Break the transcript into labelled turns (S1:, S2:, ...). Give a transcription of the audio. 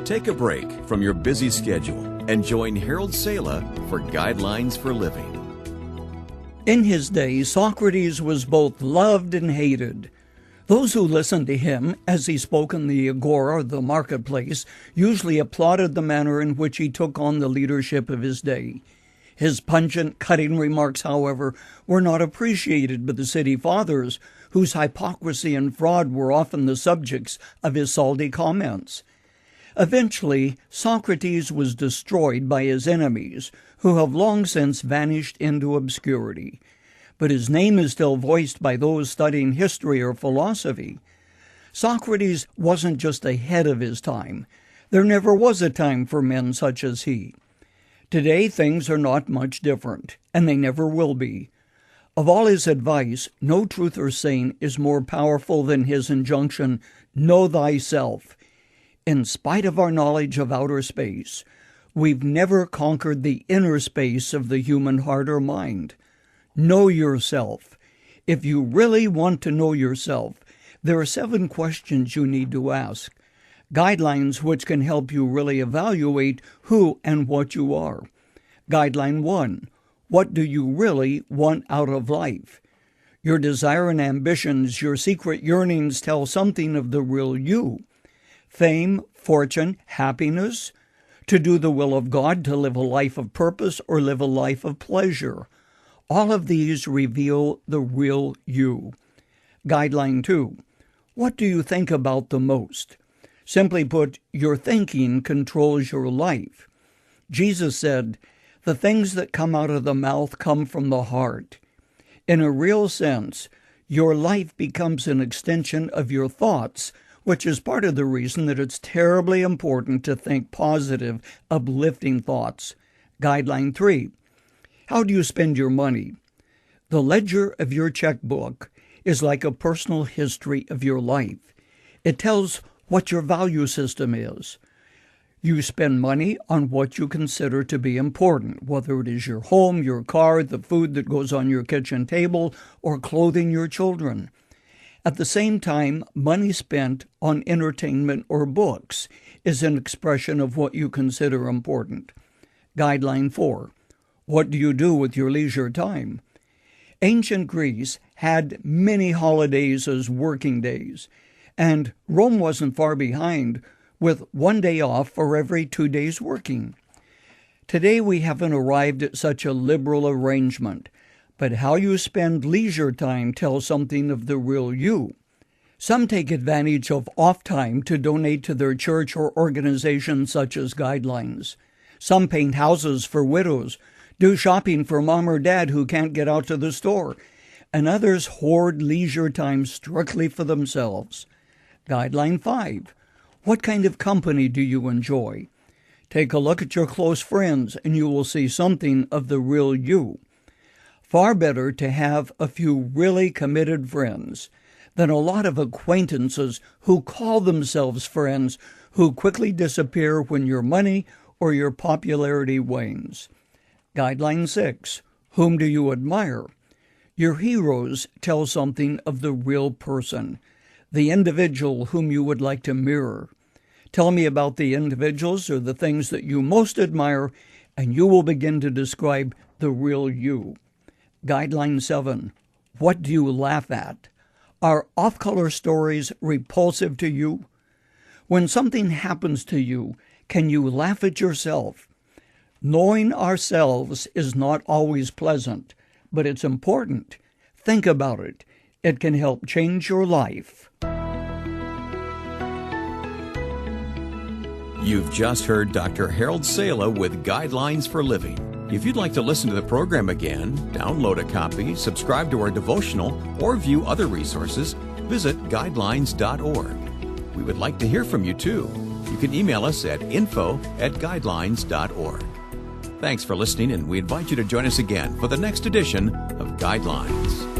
S1: Take a break from your busy schedule and join Harold Sala for Guidelines for Living.
S2: In his day, Socrates was both loved and hated. Those who listened to him as he spoke in the agora, the marketplace, usually applauded the manner in which he took on the leadership of his day. His pungent, cutting remarks, however, were not appreciated by the city fathers, whose hypocrisy and fraud were often the subjects of his salty comments. Eventually, Socrates was destroyed by his enemies, who have long since vanished into obscurity. But his name is still voiced by those studying history or philosophy. Socrates wasn't just ahead of his time. There never was a time for men such as he. Today, things are not much different, and they never will be. Of all his advice, no truth or saying is more powerful than his injunction, "Know thyself." In spite of our knowledge of outer space, we've never conquered the inner space of the human heart or mind. Know yourself. If you really want to know yourself, there are 7 questions you need to ask. Guidelines which can help you really evaluate who and what you are. Guideline 1. What do you really want out of life? Your desire and ambitions, your secret yearnings tell something of the real you. Fame, fortune, happiness, to do the will of God, to live a life of purpose, or live a life of pleasure. All of these reveal the real you. Guideline 2. What do you think about the most? Simply put, your thinking controls your life. Jesus said, "The things that come out of the mouth come from the heart." In a real sense, your life becomes an extension of your thoughts, which is part of the reason that it's terribly important to think positive, uplifting thoughts. Guideline 3. How do you spend your money? The ledger of your checkbook is like a personal history of your life. It tells what your value system is. You spend money on what you consider to be important, whether it is your home, your car, the food that goes on your kitchen table, or clothing your children. At the same time, money spent on entertainment or books is an expression of what you consider important. Guideline 4. What do you do with your leisure time? Ancient Greece had many holidays as working days, and Rome wasn't far behind, with 1 day off for every 2 days working. Today we haven't arrived at such a liberal arrangement, but how you spend leisure time tells something of the real you. Some take advantage of off time to donate to their church or organizations such as Guidelines. Some paint houses for widows, do shopping for mom or dad who can't get out to the store, and others hoard leisure time strictly for themselves. Guideline 5. What kind of company do you enjoy? Take a look at your close friends, and you will see something of the real you. Far better to have a few really committed friends than a lot of acquaintances who call themselves friends who quickly disappear when your money or your popularity wanes. Guideline 6. Whom do you admire? Your heroes tell something of the real person, the individual whom you would like to mirror. Tell me about the individuals or the things that you most admire, and you will begin to describe the real you. Guideline 7. What do you laugh at? Are off-color stories repulsive to you? When something happens to you, can you laugh at yourself? Knowing ourselves is not always pleasant, but it's important. Think about it. It can help change your life.
S1: You've just heard Dr. Harold Sala with Guidelines for Living. If you'd like to listen to the program again, download a copy, subscribe to our devotional, or view other resources, visit guidelines.org. We would like to hear from you too. You can email us at info@guidelines.org. Thanks for listening, and we invite you to join us again for the next edition of Guidelines.